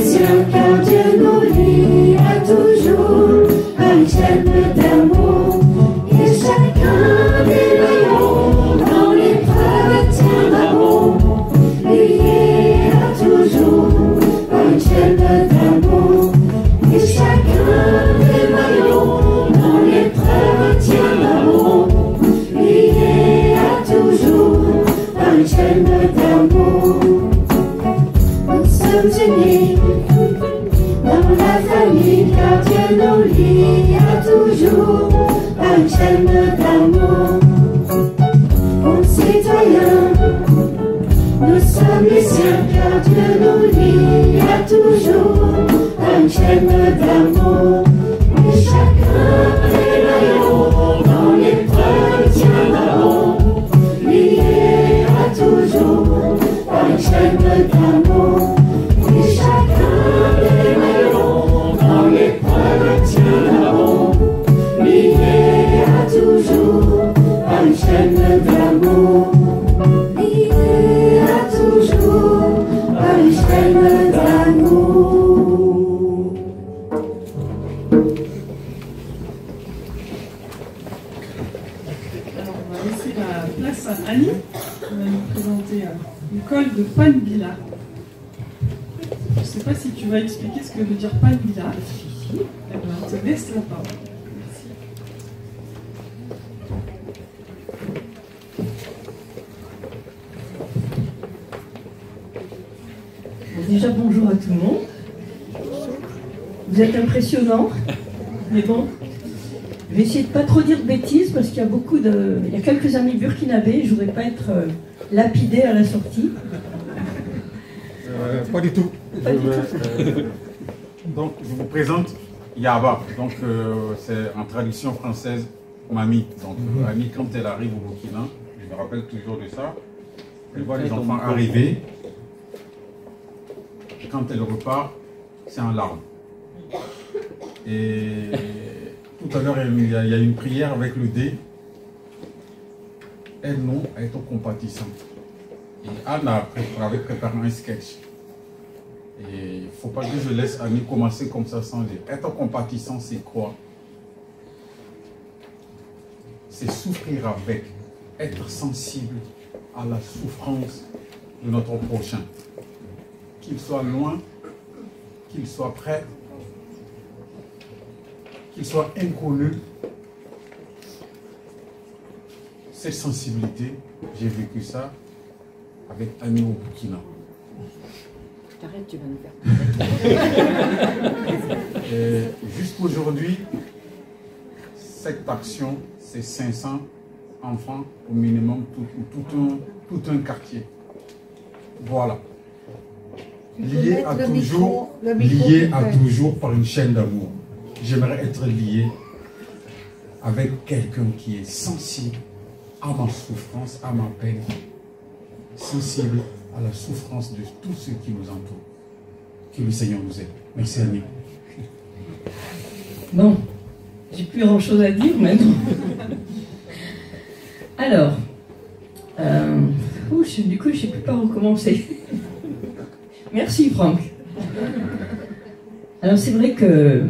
siens, car Dieu nous lie à toujours par une chaîne d'amour. Et chacun des maillons dans l'épreuve tient l'amour, lié à toujours par une chaîne d'amour. Et chacun des maillons dans l'épreuve tient l'amour, lié à toujours par une chaîne d'amour. Nous sommes unis dans la famille, car Dieu nous lie à toujours par une chaîne d'amour. Concitoyens, nous sommes les siens, car Dieu nous lie à toujours par une chaîne d'amour. Et chacun des maillons dans l'épreuve tient l'amour, lié à toujours par une chaîne d'amour. Et chacun des maillons dans l'épreuve tient l'amour, lié à toujours par une chaîne d'amour, lié à toujours par une chaîne d'amour. Alors on va laisser la place à Annie qui va nous présenter l'école de Panbila. Je ne sais pas si tu vas expliquer ce que veut dire Panbila. Eh bien, je te laisse la parole. Merci. Déjà, bonjour à tout le monde. Vous êtes impressionnants, mais bon, je vais essayer de pas trop dire de bêtises parce qu'il y a il y a quelques amis burkinabés, je voudrais pas être lapidé à la sortie. Pas du tout. Pas du tout. Donc, je vous présente Yaba. Donc, c'est en tradition française, mamie. Donc, Annie, quand elle arrive au Burkina, je me rappelle toujours de ça, elle voit les enfants arriver. Et quand elle repart, c'est en larmes. Et tout à l'heure, il y a une prière avec le dé. Elle, non, elle est au compatissant. Et Anne avait préparé un sketch. Et il ne faut pas que je laisse Annie commencer comme ça sans dire. Être compatissant, c'est quoi? C'est souffrir avec, être sensible à la souffrance de notre prochain. Qu'il soit loin, qu'il soit près, qu'il soit inconnu. Cette sensibilité, j'ai vécu ça avec Annie au Burkina. T'arrêtes, tu vas nous faire. Jusqu'aujourd'hui, cette action, c'est 500 enfants au minimum, tout un quartier. Voilà. Lié à toujours par une chaîne d'amour. J'aimerais être lié avec quelqu'un qui est sensible à ma souffrance, à ma peine, sensible à la souffrance de tous ceux qui nous entourent. Que le Seigneur nous aide. Merci Annie. Bon, j'ai plus grand chose à dire maintenant. Alors, du coup, je ne sais plus par où commencer. Merci Franck. Alors c'est vrai que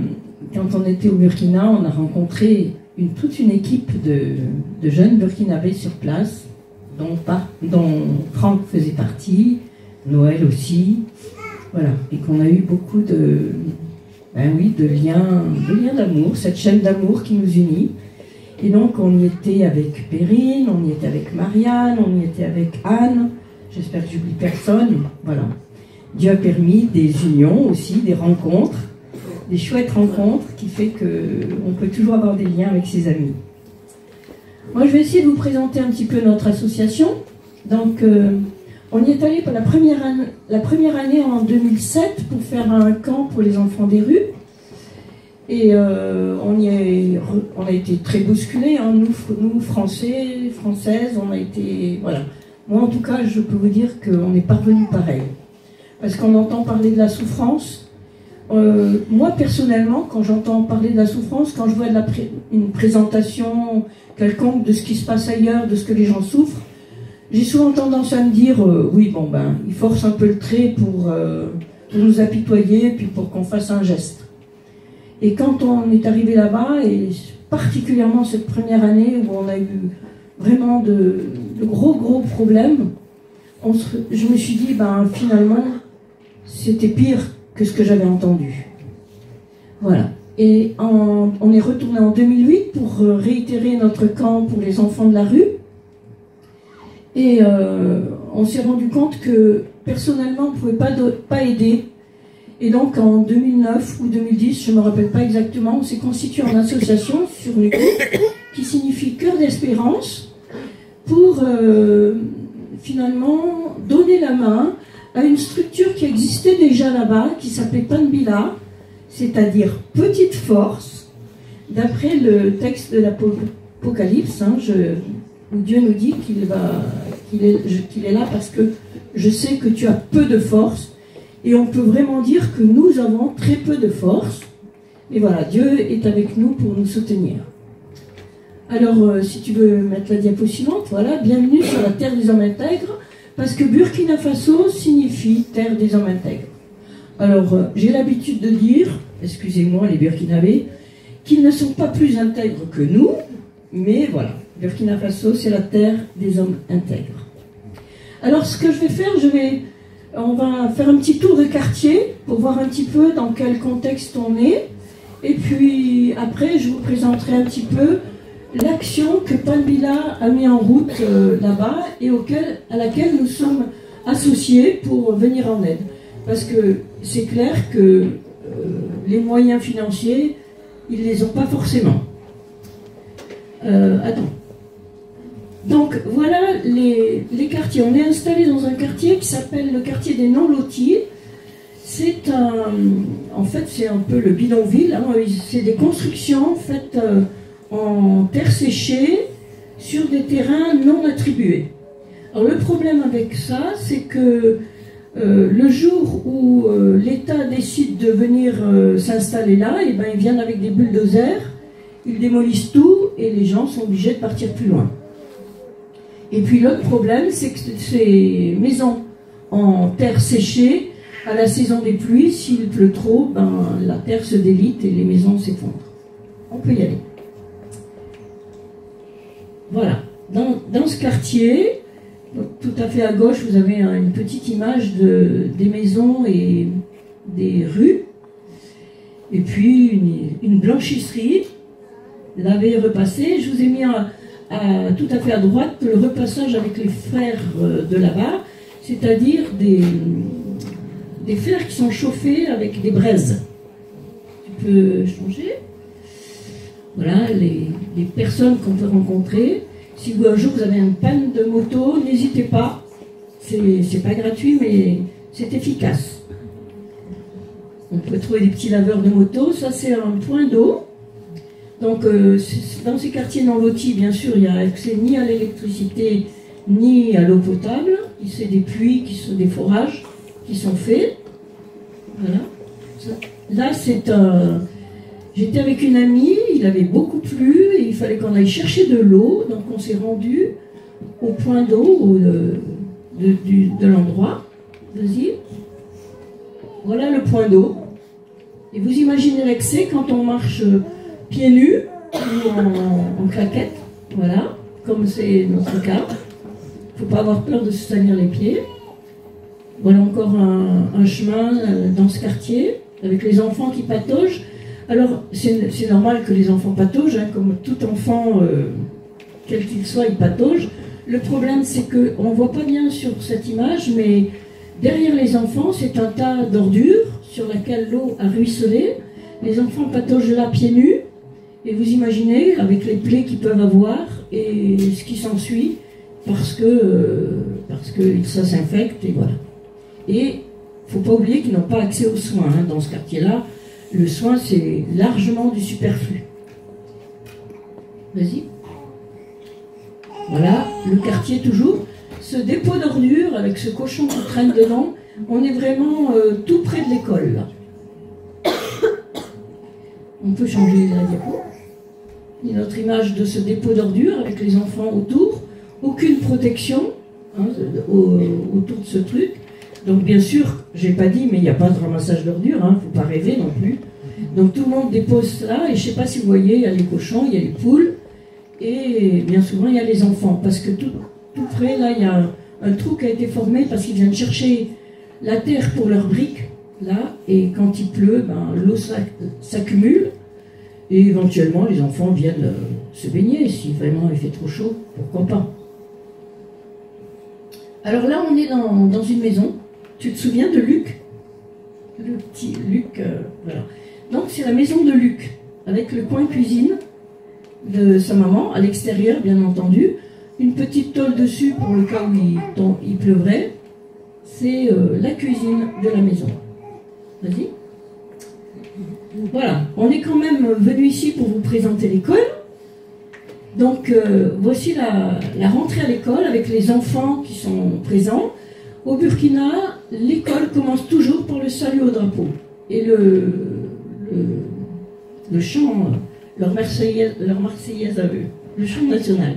quand on était au Burkina, on a rencontré toute une équipe de jeunes burkinabés sur place, dont Franck faisait partie, Noël aussi, voilà, et qu'on a eu beaucoup de liens d'amour, cette chaîne d'amour qui nous unit. Et donc on y était avec Perrine, on y était avec Marianne, on y était avec Anne, j'espère que j'oublie personne, voilà. Dieu a permis des unions aussi, des rencontres, des chouettes rencontres qui fait qu'on peut toujours avoir des liens avec ses amis. Moi, je vais essayer de vous présenter un petit peu notre association. Donc, on y est allé pour la première année en 2007 pour faire un camp pour les enfants des rues. Et on a été très bousculés, hein, nous Français, Françaises, on a été... Voilà. Moi, en tout cas, je peux vous dire qu'on n'est pas revenu pareil. Parce qu'on entend parler de la souffrance. Moi, personnellement, quand j'entends parler de la souffrance, quand je vois une présentation quelconque de ce qui se passe ailleurs, de ce que les gens souffrent, j'ai souvent tendance à me dire, oui, bon, ben, ils forcent un peu le trait pour nous apitoyer, puis pour qu'on fasse un geste. Et quand on est arrivé là-bas, et particulièrement cette première année où on a eu vraiment de gros problèmes, je me suis dit, ben, finalement, c'était pire que ce que j'avais entendu. Voilà. Et on est retourné en 2008 pour réitérer notre camp pour les enfants de la rue. Et on s'est rendu compte que personnellement, on ne pouvait pas aider. Et donc en 2009 ou 2010, je ne me rappelle pas exactement, on s'est constitué en association sur le groupe qui signifie Cœur d'Espérance pour finalement donner la main à une structure qui existait déjà là-bas, qui s'appelait Panbila, c'est-à-dire petite force, d'après le texte de l'Apocalypse, hein, où Dieu nous dit qu'il est là parce que je sais que tu as peu de force. Et on peut vraiment dire que nous avons très peu de force. Et voilà, Dieu est avec nous pour nous soutenir. Alors, si tu veux mettre la diapo suivante, voilà, bienvenue sur la terre des hommes intègres, parce que Burkina Faso signifie terre des hommes intègres. Alors, j'ai l'habitude de dire, excusez-moi les Burkinabés, qu'ils ne sont pas plus intègres que nous, mais voilà, Burkina Faso, c'est la terre des hommes intègres. Alors, ce que je vais faire, on va faire un petit tour de quartier pour voir un petit peu dans quel contexte on est. Et puis après, je vous présenterai un petit peu l'action que Panbila a mis en route là-bas et à laquelle nous sommes associés pour venir en aide. Parce que c'est clair que les moyens financiers, ils ne les ont pas forcément. Attends. Donc voilà les quartiers. On est installé dans un quartier qui s'appelle le quartier des non-lotis. En fait, c'est un peu le bidonville. Hein. C'est des constructions faites en terre séchée sur des terrains non attribués. Alors le problème avec ça, c'est que le jour où l'État décide de venir s'installer là, et ben, ils viennent avec des bulldozers, ils démolissent tout et les gens sont obligés de partir plus loin. Et puis l'autre problème, c'est que ces maisons en terre séchée, à la saison des pluies, s'il pleut trop, ben, la terre se délite et les maisons s'effondrent. On peut y aller. Voilà. Dans ce quartier, donc, tout à fait à gauche, vous avez une petite image des maisons et des rues. Et puis une blanchisserie, lavée et repassée. Je vous ai mis tout à fait à droite le repassage avec les fers de là-bas, c'est-à-dire des fers qui sont chauffés avec des braises. Tu peux changer. Voilà les personnes qu'on peut rencontrer. Si un jour vous avez une panne de moto, n'hésitez pas. C'est pas gratuit, mais c'est efficace. On peut trouver des petits laveurs de moto. Ça, c'est un point d'eau. Donc, dans ces quartiers non lotis, bien sûr, il n'y a accès ni à l'électricité, ni à l'eau potable. C'est des puits, des forages qui sont faits. Voilà. Là, j'étais avec une amie, il avait beaucoup plu, et il fallait qu'on aille chercher de l'eau. Donc, on s'est rendu au point d'eau de l'endroit. Vas-y. Voilà le point d'eau. Et vous imaginez l'excès quand on marche pieds nus ou en claquettes, voilà, comme c'est notre cas. Il ne faut pas avoir peur de se salir les pieds. Voilà encore un chemin dans ce quartier, avec les enfants qui pataugent. Alors, c'est normal que les enfants pataugent, hein, comme tout enfant, quel qu'il soit, il patauge. Le problème, c'est qu'on ne voit pas bien sur cette image, mais derrière les enfants, c'est un tas d'ordures sur laquelle l'eau a ruisselé. Les enfants pataugent là pieds nus. Et vous imaginez, avec les plaies qu'ils peuvent avoir et ce qui s'ensuit, parce que ça s'infecte, et voilà. Et il ne faut pas oublier qu'ils n'ont pas accès aux soins. Hein, dans ce quartier-là, le soin, c'est largement du superflu. Vas-y. Voilà, le quartier toujours. Ce dépôt d'ordures, avec ce cochon qui traîne dedans, on est vraiment tout près de l'école, là. On peut changer la diapo. Il y a notre image de ce dépôt d'ordures avec les enfants autour. Aucune protection hein, autour de ce truc. Donc bien sûr, j'ai pas dit, mais il n'y a pas de ramassage d'ordures, hein, faut pas rêver non plus. Donc tout le monde dépose là, et je sais pas si vous voyez, il y a les cochons, il y a les poules, et bien souvent il y a les enfants, parce que tout près là, il y a un trou qui a été formé parce qu'ils viennent chercher la terre pour leurs briques, là, et quand il pleut, ben, l'eau s'accumule, et éventuellement les enfants viennent se baigner, si vraiment il fait trop chaud, pourquoi pas. Alors là, on est dans une maison. Tu te souviens de Luc? Le petit Luc, voilà. Donc c'est la maison de Luc, avec le coin cuisine de sa maman, à l'extérieur bien entendu, une petite tôle dessus pour le cas où il pleuvrait. C'est la cuisine de la maison. Vas-y. Voilà, on est quand même venu ici pour vous présenter l'école. Donc voici la rentrée à l'école avec les enfants qui sont présents. Au Burkina, l'école commence toujours par le salut au drapeau et le chant, leur Marseillaise à eux, le chant national.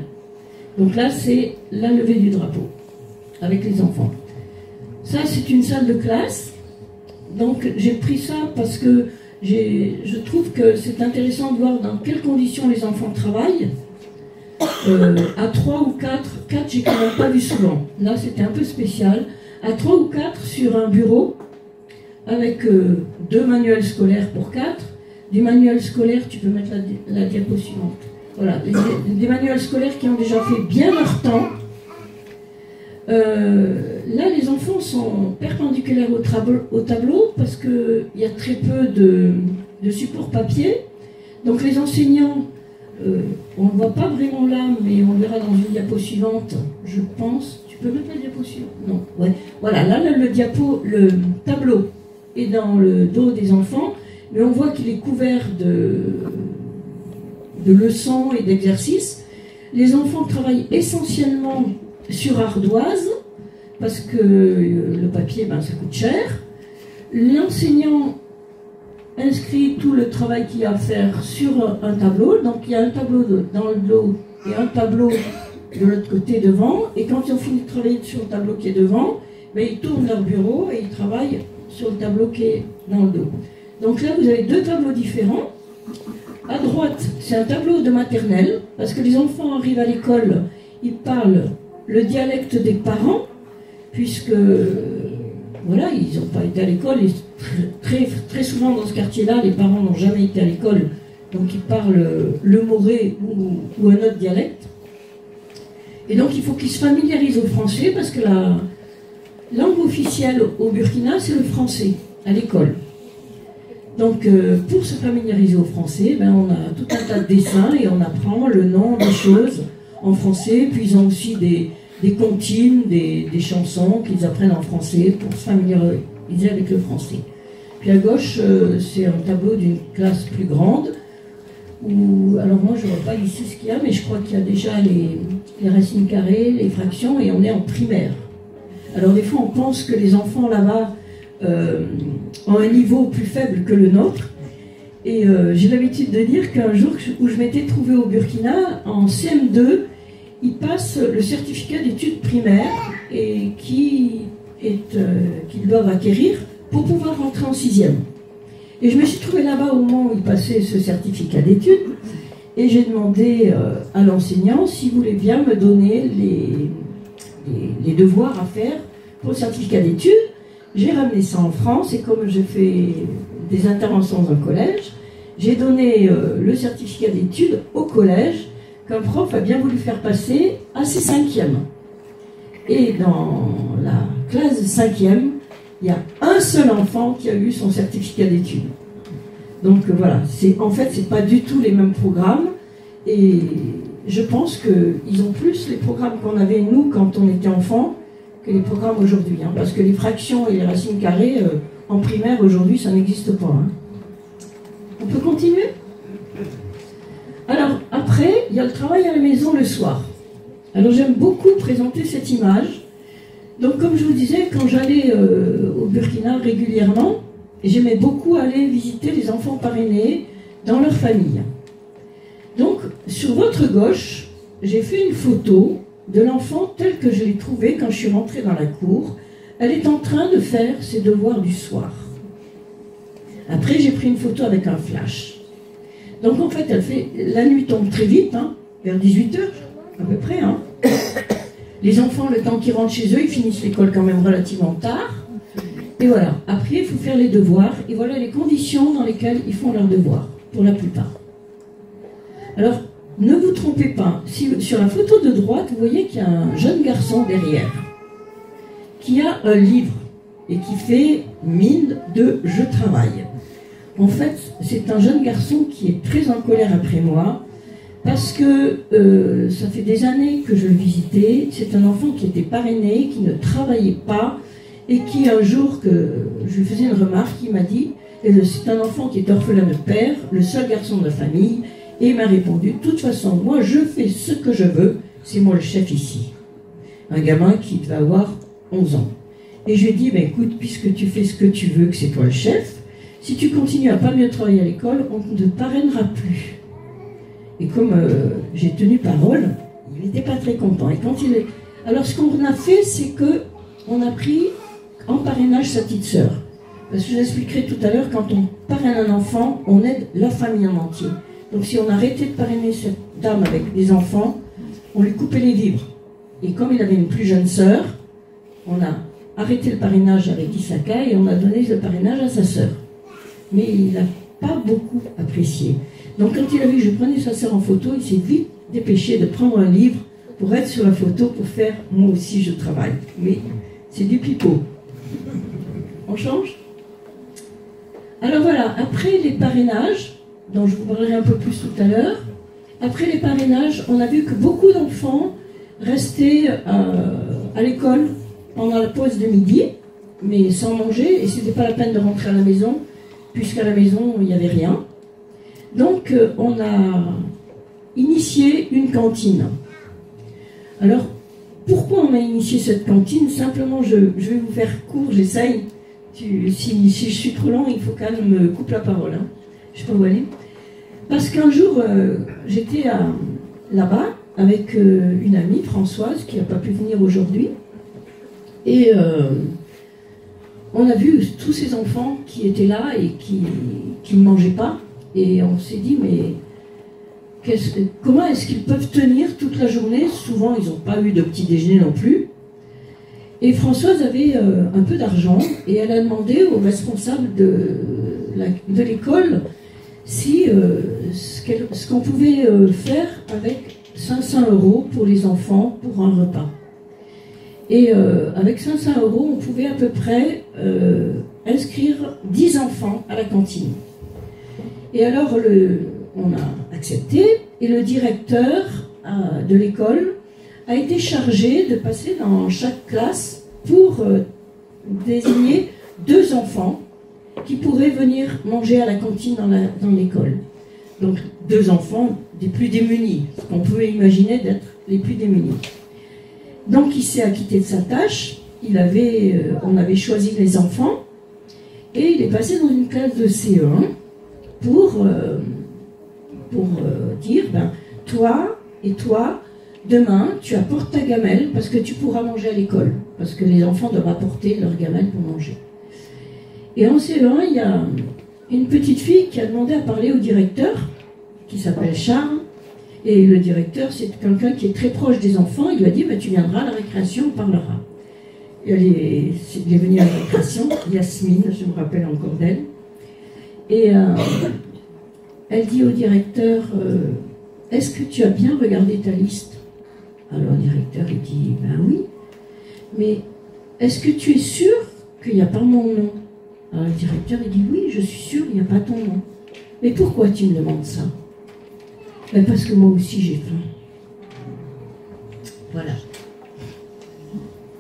Donc là, c'est la levée du drapeau avec les enfants. Ça, c'est une salle de classe. Donc j'ai pris ça parce que je trouve que c'est intéressant de voir dans quelles conditions les enfants travaillent. À 3 ou 4, j'ai quand même pas vu souvent. Là, c'était un peu spécial. À 3 ou 4 sur un bureau, avec 2 manuels scolaires pour 4. Des manuels scolaires, tu peux mettre la diapo suivante. Voilà, des manuels scolaires qui ont déjà fait bien leur temps. Là, les enfants sont perpendiculaires au tableau parce qu'il y a très peu de support papier. Donc les enseignants, on ne le voit pas vraiment là, mais on le verra dans une diapo suivante, je pense. Tu peux mettre la diapo suivante? Non, ouais. Voilà, là, le tableau est dans le dos des enfants, mais on voit qu'il est couvert de leçons et d'exercices. Les enfants travaillent essentiellement sur ardoise, parce que le papier, ben, ça coûte cher. L'enseignant inscrit tout le travail qu'il y a à faire sur un tableau. Donc il y a un tableau dans le dos et un tableau de l'autre côté devant. Et quand ils ont fini de travailler sur le tableau qui est devant, ben, ils tournent leur bureau et ils travaillent sur le tableau qui est dans le dos. Donc là, vous avez 2 tableaux différents. À droite, c'est un tableau de maternelle, parce que les enfants arrivent à l'école, ils parlent le dialecte des parents, puisque voilà, ils n'ont pas été à l'école, et très souvent dans ce quartier-là, les parents n'ont jamais été à l'école, donc ils parlent le moré ou un autre dialecte. Et donc il faut qu'ils se familiarisent au français, parce que la langue officielle au Burkina, c'est le français, à l'école. Donc pour se familiariser au français, ben, on a tout un tas de dessins, et on apprend le nom des choses en français, puis ils ont aussi des comptines, des chansons qu'ils apprennent en français pour se familiariser avec le français. Puis à gauche, c'est un tableau d'une classe plus grande, où, alors moi je ne vois pas ici ce qu'il y a, mais je crois qu'il y a déjà les racines carrées, les fractions, et on est en primaire. Alors des fois on pense que les enfants là-bas ont un niveau plus faible que le nôtre, et j'ai l'habitude de dire qu'un jour où je m'étais trouvée au Burkina, en CM2, ils passent le certificat d'études primaires et qu'ils doivent acquérir pour pouvoir rentrer en 6e. Et je me suis trouvée là-bas au moment où ils passaient ce certificat d'études, et j'ai demandé à l'enseignant s'il voulait bien me donner les devoirs à faire pour le certificat d'études. J'ai ramené ça en France, et comme j'ai fait des interventions dans un collège, j'ai donné le certificat d'études au collège, qu'un prof a bien voulu faire passer à ses 5e. Et dans la classe de 5e, il y a un seul enfant qui a eu son certificat d'études. Donc voilà, en fait, c'est pas du tout les mêmes programmes, et je pense qu'ils ont plus les programmes qu'on avait nous quand on était enfant que les programmes aujourd'hui, hein, parce que les fractions et les racines carrées en primaire aujourd'hui, ça n'existe pas. Hein. On peut continuer ? Alors, après, il y a le travail à la maison le soir. Alors, j'aime beaucoup présenter cette image. Donc, comme je vous disais, quand j'allais au Burkina régulièrement, j'aimais beaucoup aller visiter les enfants parrainés dans leur famille. Donc, sur votre gauche, j'ai fait une photo de l'enfant tel que je l'ai trouvé quand je suis rentrée dans la cour, Elle est en train de faire ses devoirs du soir. Après, j'ai pris une photo avec un flash. Donc en fait, la nuit tombe très vite, hein, vers 18h, à peu près. Hein. Les enfants, le temps qu'ils rentrent chez eux, ils finissent l'école quand même relativement tard. Et voilà, après, il faut faire les devoirs. Et voilà les conditions dans lesquelles ils font leurs devoirs, pour la plupart. Alors, ne vous trompez pas. Sur la photo de droite, vous voyez qu'il y a un jeune garçon derrière, qui a un livre, et qui fait mine de « je travaille ». En fait, c'est un jeune garçon qui est très en colère après moi, parce que ça fait des années que je le visitais. C'est un enfant qui était parrainé, qui ne travaillait pas, et qui, un jour, que je lui faisais une remarque, il m'a dit, c'est un enfant qui est orphelin de père, le seul garçon de la famille, et il m'a répondu, de toute façon, moi je fais ce que je veux, c'est moi le chef ici. Un gamin qui devait avoir 11 ans. Et je lui ai dit, ben, écoute, puisque tu fais ce que tu veux, que c'est toi le chef, si tu continues à pas mieux travailler à l'école, on ne te parrainera plus. Et comme j'ai tenu parole, il n'était pas très content. Et quand alors ce qu'on a fait, c'est que on a pris en parrainage sa petite sœur. Parce que je vous expliquerai tout à l'heure, quand on parraine un enfant, on aide la famille en entier. Donc si on arrêtait de parrainer cette dame avec des enfants, on lui coupait les vivres. Et comme il avait une plus jeune sœur, on a arrêté le parrainage avec Isaka et on a donné le parrainage à sa sœur. Mais il n'a pas beaucoup apprécié. Donc quand il a vu que je prenais sa sœur en photo, il s'est vite dépêché de prendre un livre pour être sur la photo, pour faire « moi aussi je travaille ». Mais c'est du pipeau. On change? Alors voilà, après les parrainages, dont je vous parlerai un peu plus tout à l'heure, après les parrainages, on a vu que beaucoup d'enfants restaient à l'école pendant la pause de midi, mais sans manger, et c'était pas la peine de rentrer à la maison, puisqu'à la maison, il n'y avait rien. Donc, on a initié une cantine. Alors, pourquoi on a initié cette cantine? Simplement, je vais vous faire court, j'essaye. Si je suis trop long, il faut quand même me couper la parole. Hein. Je ne sais pas où aller. Parce qu'un jour, j'étais là-bas avec une amie, Françoise, qui n'a pas pu venir aujourd'hui. Et on a vu tous ces enfants qui étaient là et qui ne mangeaient pas. Et on s'est dit, mais comment est-ce qu'ils peuvent tenir toute la journée? Souvent, ils n'ont pas eu de petit déjeuner non plus. Et Françoise avait un peu d'argent et elle a demandé au responsable de l'école si ce qu'on pouvait faire avec 500 € pour les enfants pour un repas. Et avec 500 €, on pouvait à peu près inscrire 10 enfants à la cantine. Et alors, on a accepté, et le directeur de l'école a été chargé de passer dans chaque classe pour désigner 2 enfants qui pourraient venir manger à la cantine dans l'école. Donc 2 enfants des plus démunis, ce qu'on pouvait imaginer d'être les plus démunis. Donc il s'est acquitté de sa tâche, on avait choisi les enfants, et il est passé dans une classe de CE1 pour dire, ben, toi et toi, demain, tu apportes ta gamelle parce que tu pourras manger à l'école. Parce que les enfants doivent apporter leur gamelle pour manger. Et en CE1, il y a une petite fille qui a demandé à parler au directeur, qui s'appelle Charles. Et le directeur, c'est quelqu'un qui est très proche des enfants. Il lui a dit, ben, tu viendras à la récréation, on parlera. Et elle est venue à la récréation, Yasmine, je me rappelle encore d'elle. Et elle dit au directeur, est-ce que tu as bien regardé ta liste? Alors le directeur, il dit, ben oui, mais est-ce que tu es sûr qu'il n'y a pas mon nom? Alors le directeur, il dit, oui, je suis sûr, il n'y a pas ton nom. Mais pourquoi tu me demandes ça? Ben parce que moi aussi j'ai faim. Voilà.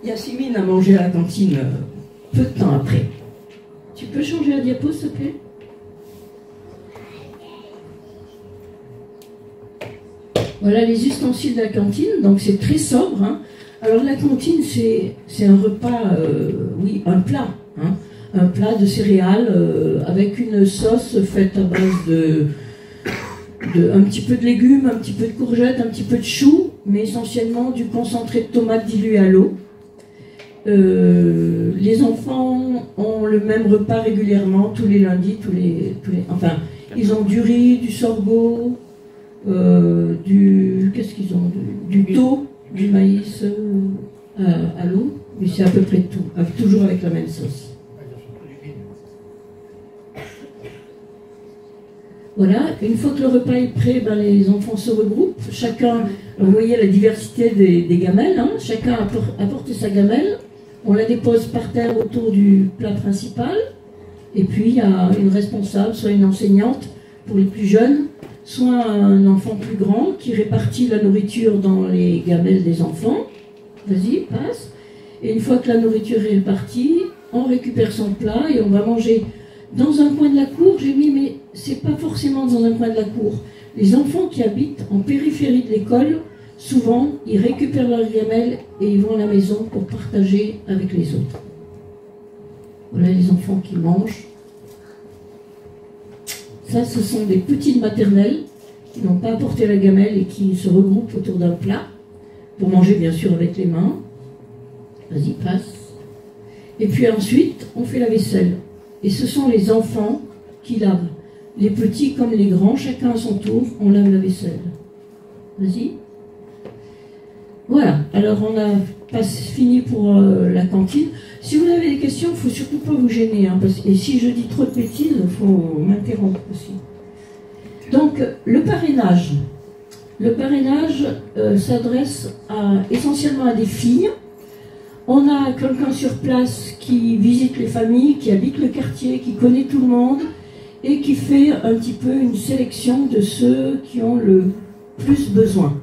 Yasmine a mangé à la cantine peu de temps après. Tu peux changer la diapo, s'il te plaît? Voilà les ustensiles de la cantine, donc c'est très sobre. Hein. Alors la cantine, c'est un repas, oui, un plat. Hein. Un plat de céréales avec une sauce faite à base un petit peu de légumes, un petit peu de courgettes, un petit peu de choux, mais essentiellement du concentré de tomate dilué à l'eau. Les enfants ont le même repas régulièrement, tous les lundis, enfin, ils ont du riz, du sorgho, qu'est-ce qu'ils ont, du tau, du maïs à l'eau, mais c'est à peu près tout, toujours avec la même sauce. Voilà, une fois que le repas est prêt, ben, les enfants se regroupent. Chacun, vous voyez la diversité des gamelles, hein, chacun apporte sa gamelle. On la dépose par terre autour du plat principal. Et puis il y a une responsable, soit une enseignante pour les plus jeunes, soit un enfant plus grand qui répartit la nourriture dans les gamelles des enfants. Vas-y, passe. Et une fois que la nourriture est répartie, on récupère son plat et on va manger. Dans un coin de la cour, j'ai mis, mais c'est pas forcément dans un coin de la cour. Les enfants qui habitent en périphérie de l'école, souvent, ils récupèrent leur gamelle et ils vont à la maison pour partager avec les autres. Voilà les enfants qui mangent. Ça, ce sont des petites maternelles qui n'ont pas apporté la gamelle et qui se regroupent autour d'un plat pour manger, bien sûr, avec les mains. Vas-y, passe. Et puis ensuite, on fait la vaisselle. Et ce sont les enfants qui lavent. Les petits comme les grands, chacun à son tour, on lave la vaisselle. Vas-y. Voilà, alors on a fini pour la cantine. Si vous avez des questions, il ne faut surtout pas vous gêner. Hein, et si je dis trop de bêtises, il faut m'interrompre aussi. Donc, le parrainage. Le parrainage s'adresse essentiellement à des filles. On a quelqu'un sur place qui visite les familles, qui habite le quartier, qui connaît tout le monde et qui fait un petit peu une sélection de ceux qui ont le plus besoin.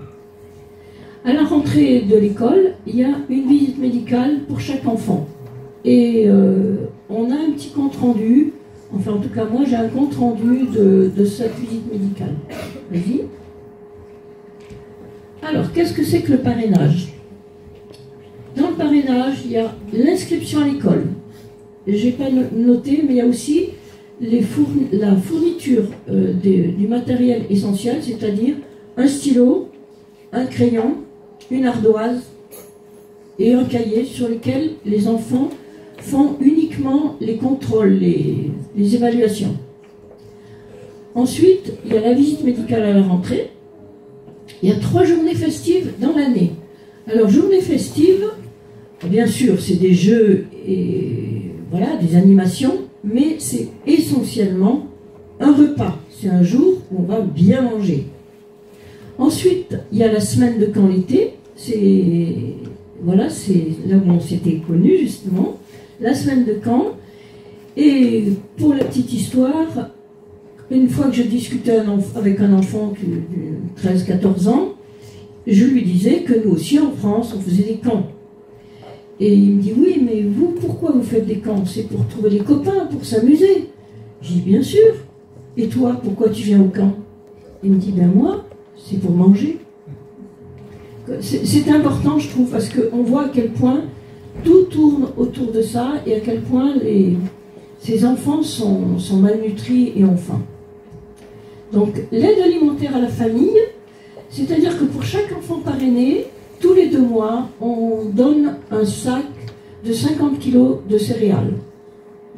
À la rentrée de l'école, il y a une visite médicale pour chaque enfant. Et on a un petit compte rendu, enfin en tout cas moi j'ai un compte rendu de cette visite médicale. Vas-y. Alors, qu'est-ce que c'est que le parrainage ? Dans le parrainage, il y a l'inscription à l'école. Je n'ai pas noté, mais il y a aussi la fourniture du matériel essentiel, c'est-à-dire un stylo, un crayon, une ardoise et un cahier sur lequel les enfants font uniquement les contrôles, les évaluations. Ensuite, il y a la visite médicale à la rentrée. Il y a 3 journées festives dans l'année. Alors, journée festive, bien sûr, c'est des jeux et voilà, des animations, mais c'est essentiellement un repas. C'est un jour où on va bien manger. Ensuite, il y a la semaine de camp l'été. Voilà, c'est là où on s'était connus, justement. La semaine de camp. Et pour la petite histoire, une fois que je discutais avec un enfant de 13-14 ans, je lui disais que nous aussi, en France, on faisait des camps. Et il me dit, oui, mais vous, pourquoi vous faites des camps? C'est pour trouver des copains, pour s'amuser. J'ai dit, bien sûr. Et toi, pourquoi tu viens au camp? Il me dit, ben moi, c'est pour manger. C'est important, je trouve, parce qu'on voit à quel point tout tourne autour de ça et à quel point ces enfants sont malnutris et ont faim. Donc, l'aide alimentaire à la famille, c'est-à-dire que pour chaque enfant parrainé, tous les 2 mois, on donne un sac de 50 kg de céréales.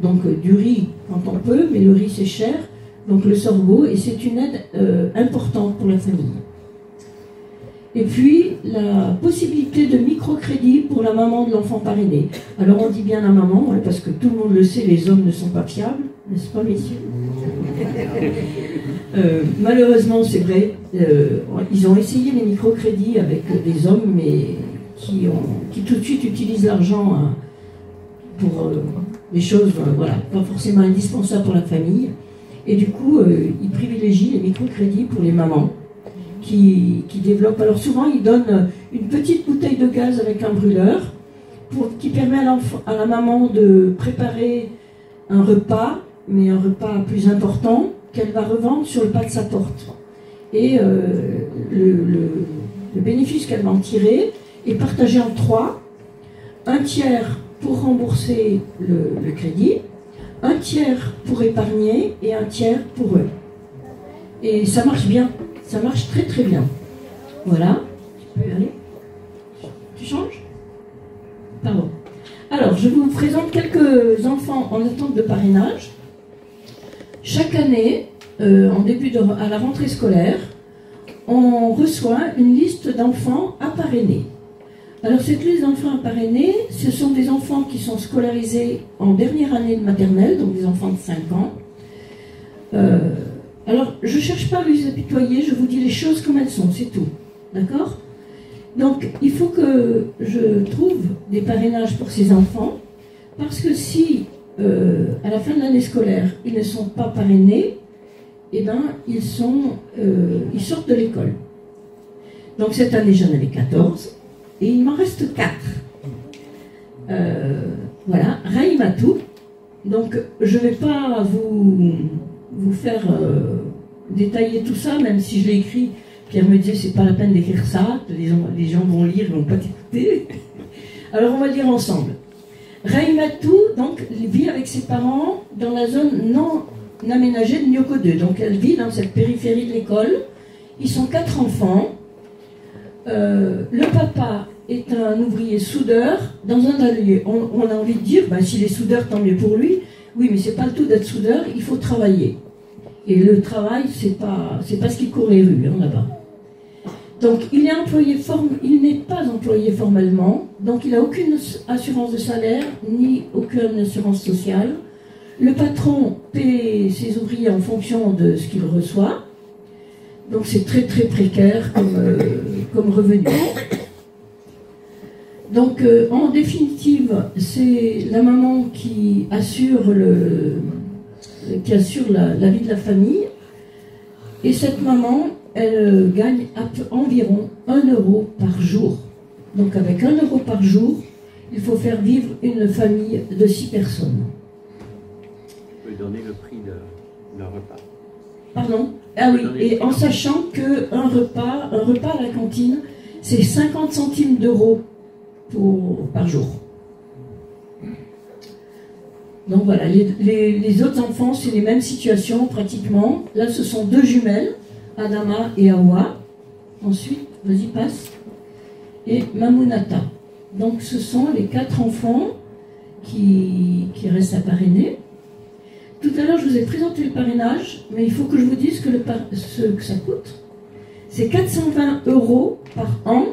Donc, du riz quand on peut, mais le riz c'est cher, donc le sorgho, et c'est une aide importante pour la famille. Et puis, la possibilité de microcrédit pour la maman de l'enfant parrainé. Alors, on dit bien la maman, hein, parce que tout le monde le sait, les hommes ne sont pas fiables, n'est-ce pas, messieurs? Malheureusement, c'est vrai, ils ont essayé les microcrédits avec des hommes, mais qui tout de suite utilisent l'argent pour des choses, voilà, pas forcément indispensables pour la famille. Et du coup, ils privilégient les microcrédits pour les mamans qui développent. Alors souvent, ils donnent une petite bouteille de gaz avec un brûleur qui permet à la maman de préparer un repas, mais un repas plus important, qu'elle va revendre sur le pas de sa porte. Et le bénéfice qu'elle va en tirer est partagé en 3. Un tiers pour rembourser le crédit, un tiers pour épargner et un tiers pour eux. Et ça marche bien, ça marche très très bien. Voilà, tu peux y aller. Tu changes? Pardon. Alors, je vous présente quelques enfants en attente de parrainage. Chaque année, à la rentrée scolaire, on reçoit une liste d'enfants à parrainer. Alors, cette liste d'enfants à parrainer, ce sont des enfants qui sont scolarisés en dernière année de maternelle, donc des enfants de 5 ans. Alors, je ne cherche pas à les apitoyer, je vous dis les choses comme elles sont, c'est tout. D'accord ? Donc, il faut que je trouve des parrainages pour ces enfants, parce que si, à la fin de l'année scolaire, ils ne sont pas parrainés, eh ben, ils sortent de l'école. Donc, cette année, j'en avais 14, et il m'en reste 4. Voilà, Raïmatou. Donc, je ne vais pas vous faire détailler tout ça, même si je l'ai écrit. Pierre me disait, c'est pas la peine d'écrire ça, les gens vont lire, ils vont pas t'écouter. Alors on va le lire ensemble. Raïmatou, donc, vit avec ses parents dans la zone non aménagée de Nyoko 2. Donc elle vit dans cette périphérie de l'école. Ils sont 4 enfants. Le papa est un ouvrier soudeur dans un atelier. On a envie de dire, ben, s'il est soudeur, tant mieux pour lui. Oui, mais c'est pas le tout d'être soudeur, il faut travailler. Et le travail, c'est pas ce qui court les rues, hein, là-bas. Donc, il n'est pas employé formellement, donc il n'a aucune assurance de salaire, ni aucune assurance sociale. Le patron paie ses ouvriers en fonction de ce qu'il reçoit. Donc, c'est très très précaire comme revenu. Donc, en définitive, c'est la maman qui assure la vie de la famille. Et cette maman, elle gagne environ 1 euro par jour. Donc avec 1 euro par jour, il faut faire vivre une famille de 6 personnes. Vous pouvez donner le prix de leur repas. Pardon? Ah oui, et en sachant qu'un repas à la cantine, c'est 50 centimes d'euros par jour. Donc voilà, les autres enfants, c'est les mêmes situations pratiquement. Là, ce sont 2 jumelles, Adama et Awa. Ensuite, vas-y, passe. Et Mamunata. Donc ce sont les 4 enfants qui restent à parrainer. Tout à l'heure, je vous ai présenté le parrainage, mais il faut que je vous dise ce que ça coûte. C'est 420 € par an,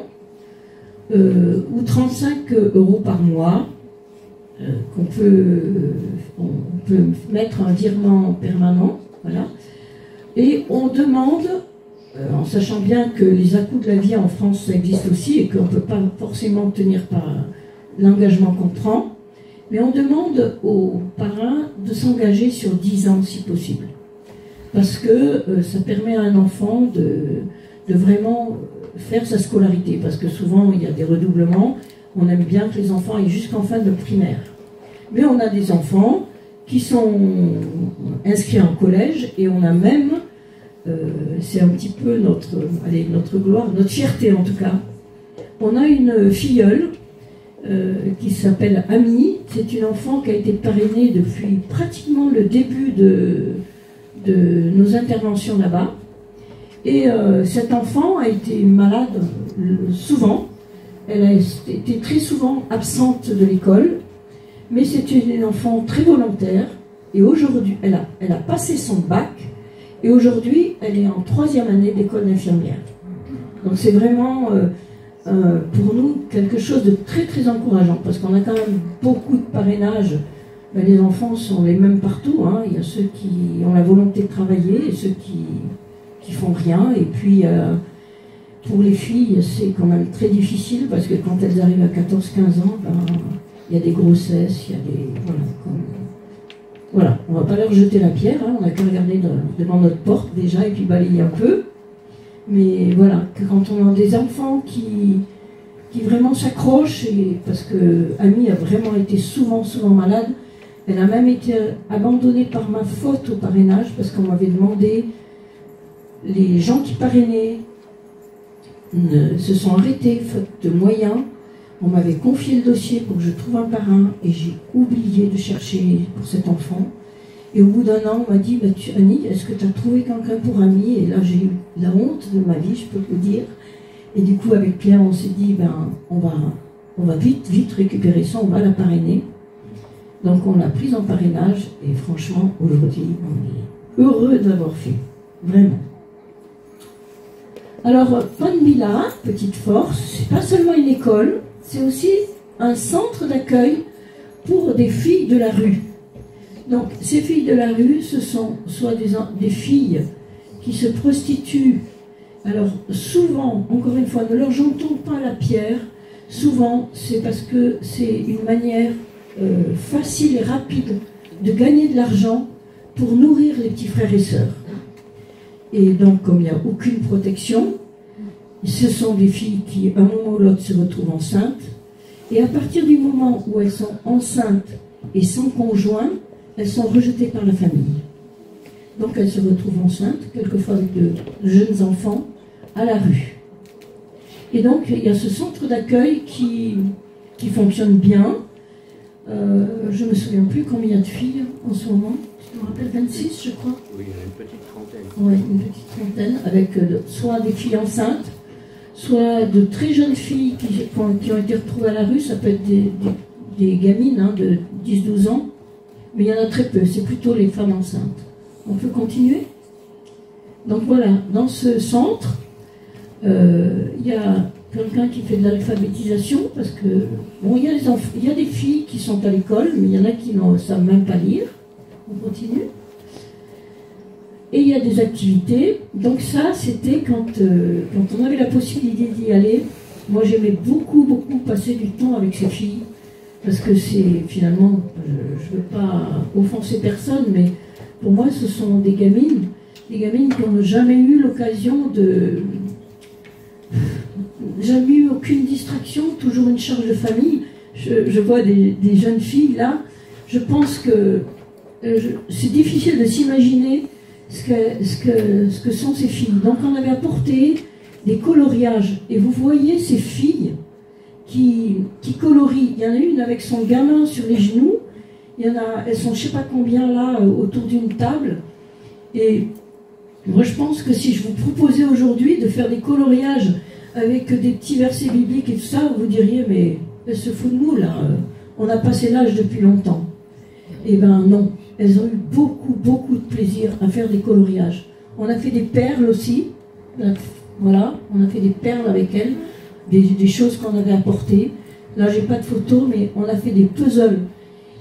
ou 35 € par mois. On peut mettre un virement permanent, voilà. Et on demande, en sachant bien que les à-coups de la vie en France ça existe aussi et qu'on ne peut pas forcément tenir par l'engagement qu'on prend, mais on demande aux parrains de s'engager sur 10 ans si possible. Parce que ça permet à un enfant de vraiment faire sa scolarité, parce que souvent il y a des redoublements. On aime bien que les enfants aillent jusqu'en fin de primaire. Mais on a des enfants qui sont inscrits en collège et on a même, c'est un petit peu notre gloire, notre fierté en tout cas. On a une filleule qui s'appelle Ami. C'est une enfant qui a été parrainée depuis pratiquement le début de nos interventions là-bas. Et cet enfant a été malade souvent. Elle a été très souvent absente de l'école, mais c'était une enfant très volontaire. Et aujourd'hui, elle a passé son bac, et aujourd'hui, elle est en 3e année d'école d'infirmière. Donc c'est vraiment, pour nous, quelque chose de très très encourageant, parce qu'on a quand même beaucoup de parrainage. Ben, les enfants sont les mêmes partout, hein. Il y a ceux qui ont la volonté de travailler, et ceux qui font rien, et puis... pour les filles, c'est quand même très difficile parce que quand elles arrivent à 14-15 ans, ben, il y a des grossesses, il y a des... Voilà, on ne va pas leur jeter la pierre, hein, on n'a qu'à regarder devant notre porte déjà et puis balayer un peu. Mais voilà, que quand on a des enfants qui vraiment s'accrochent, parce que Ami a vraiment été souvent malade, elle a même été abandonnée par ma faute au parrainage parce qu'on m'avait demandé, les gens qui parrainaient, se sont arrêtés faute de moyens. On m'avait confié le dossier pour que je trouve un parrain et j'ai oublié de chercher pour cet enfant. Et au bout d'1 an, on m'a dit, Annie, est-ce que tu as trouvé quelqu'un pour Ami? Et là, j'ai eu la honte de ma vie, je peux vous dire. Et du coup, avec Pierre, on s'est dit, on va on va vite récupérer ça, on va la parrainer. Donc on l'a prise en parrainage et franchement, aujourd'hui, on est heureux d'avoir fait, vraiment. Alors, Panbila, petite force, c'est pas seulement une école, c'est aussi un centre d'accueil pour des filles de la rue. Donc, ces filles de la rue, ce sont soit des filles qui se prostituent. Alors, souvent, encore une fois, ne leur jetons pas la pierre. Souvent, c'est parce que c'est une manière facile et rapide de gagner de l'argent pour nourrir les petits frères et sœurs. Et donc, comme il n'y a aucune protection, ce sont des filles qui, à un moment ou l'autre, se retrouvent enceintes. Et à partir du moment où elles sont enceintes et sans conjoint, elles sont rejetées par la famille. Donc, elles se retrouvent enceintes, quelquefois avec de jeunes enfants, à la rue. Et donc, il y a ce centre d'accueil qui fonctionne bien. Je ne me souviens plus combien il y a de filles en ce moment. Je me rappelle 26, je crois. Oui, il y a une petite trentaine. Oui, une petite trentaine, avec soit des filles enceintes, soit de très jeunes filles qui ont été retrouvées à la rue. Ça peut être des gamines hein, de 10-12 ans, mais il y en a très peu, c'est plutôt les femmes enceintes. On peut continuer? Donc voilà, dans ce centre, il y a quelqu'un qui fait de l'alphabétisation, parce que, bon, il y a des filles qui sont à l'école, mais il y en a qui ne savent même pas lire. On continue. Et il y a des activités. Donc ça, c'était quand on avait la possibilité d'y aller. Moi, j'aimais beaucoup passer du temps avec ces filles. Parce que c'est, finalement, je ne veux pas offenser personne, mais pour moi, ce sont des gamines qui n'ont jamais eu l'occasion de... Jamais eu aucune distraction, toujours une charge de famille. Je vois des jeunes filles, là. Je pense que c'est difficile de s'imaginer ce que sont ces filles. Donc on avait apporté des coloriages. Et vous voyez ces filles qui colorient. Il y en a une avec son gamin sur les genoux. Il y en a, elles sont je ne sais pas combien là autour d'une table. Et moi je pense que si je vous proposais aujourd'hui de faire des coloriages avec des petits versets bibliques et tout ça, vous diriez mais elle se fout de nous là. On a passé l'âge depuis longtemps. Eh bien non. Elles ont eu beaucoup de plaisir à faire des coloriages. On a fait des perles aussi. Voilà, on a fait des perles avec elles, des choses qu'on avait apportées. Là, j'ai pas de photos, mais on a fait des puzzles.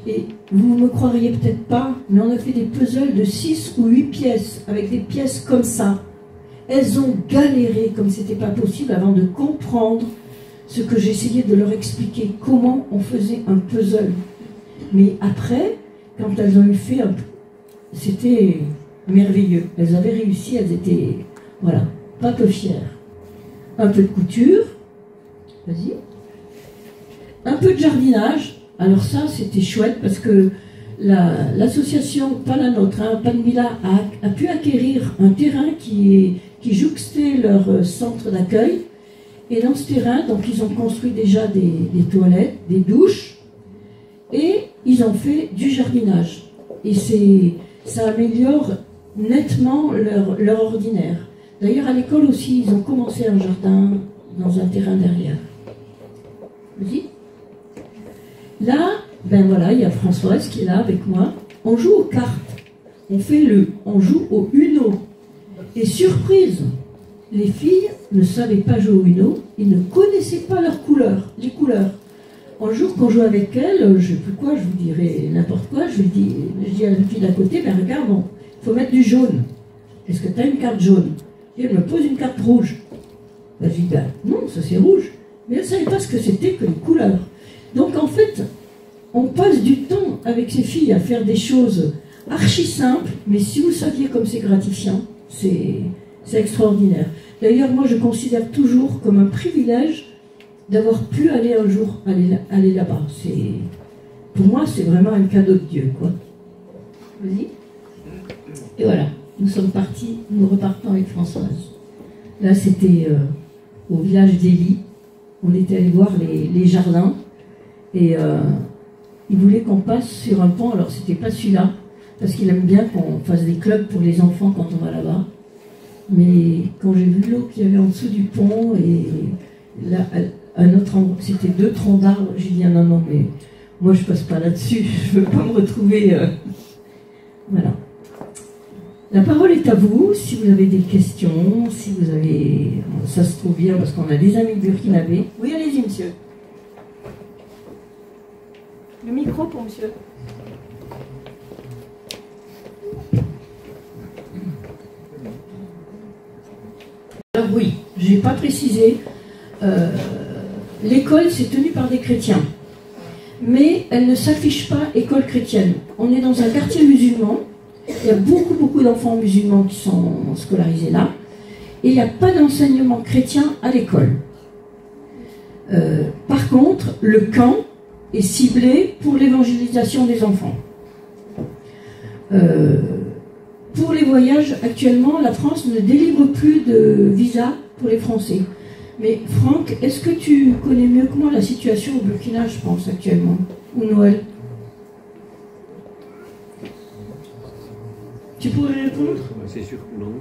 Et vous ne me croiriez peut-être pas, mais on a fait des puzzles de 6 ou 8 pièces, avec des pièces comme ça. Elles ont galéré comme c'était pas possible avant de comprendre ce que j'essayais de leur expliquer, comment on faisait un puzzle. Mais après, quand elles ont eu fait, c'était merveilleux. Elles avaient réussi, elles étaient, voilà, pas peu fières. Un peu de couture, vas-y. Un peu de jardinage. Alors ça, c'était chouette parce que l'association, pas la nôtre, hein, Panbila, a pu acquérir un terrain qui jouxtait leur centre d'accueil. Et dans ce terrain, donc ils ont construit déjà des toilettes, des douches, et ils ont fait du jardinage. Et ça améliore nettement leur ordinaire. D'ailleurs, à l'école aussi, ils ont commencé un jardin dans un terrain derrière. Vas-y. Là, ben voilà, il y a Françoise qui est là avec moi. On joue aux cartes. On joue au Uno. Et surprise, les filles ne savaient pas jouer au Uno. Ils ne connaissaient pas les couleurs. Un jour, quand je joue avec elle, je ne sais plus quoi, je vous dirais n'importe quoi, je dis à la fille d'à côté, ben regarde, bon, il faut mettre du jaune. Est-ce que tu as une carte jaune? Et elle me pose une carte rouge. Ben, je dis, ben non, ça c'est rouge. Mais elle ne savait pas ce que c'était que les couleurs. Donc en fait, on passe du temps avec ces filles à faire des choses archi simples, mais si vous saviez comme c'est gratifiant, c'est extraordinaire. D'ailleurs, moi je considère toujours comme un privilège d'avoir pu aller un jour aller là-bas. Pour moi, c'est vraiment un cadeau de Dieu, quoi. Vas-y. Et voilà, nous sommes partis, nous repartons avec Françoise. Là, c'était au village d'Élie. On était allé voir les jardins. Et il voulait qu'on passe sur un pont. Alors, c'était pas celui-là, parce qu'il aime bien qu'on fasse des clubs pour les enfants quand on va là-bas. Mais quand j'ai vu l'eau qu'il y avait en dessous du pont, et là, un autre endroit, c'était 2 troncs d'arbres. J'ai dit non, non, mais moi je passe pas là-dessus, je veux pas me retrouver. Voilà. La parole est à vous, si vous avez des questions, si vous avez... Ça se trouve bien parce qu'on a des amis burkinabés. Oui, allez-y, monsieur. Le micro pour monsieur. Alors oui, je n'ai pas précisé. L'école, c'est tenu par des chrétiens. Mais elle ne s'affiche pas école chrétienne. On est dans un quartier musulman. Il y a beaucoup d'enfants musulmans qui sont scolarisés là. Et il n'y a pas d'enseignement chrétien à l'école. Par contre, le camp est ciblé pour l'évangélisation des enfants. Pour les voyages, actuellement, la France ne délivre plus de visa pour les Français. Mais Franck, est-ce que tu connais mieux que moi la situation au Burkina, je pense, actuellement? Ou Noël? Tu pourrais répondre? C'est sûr que non.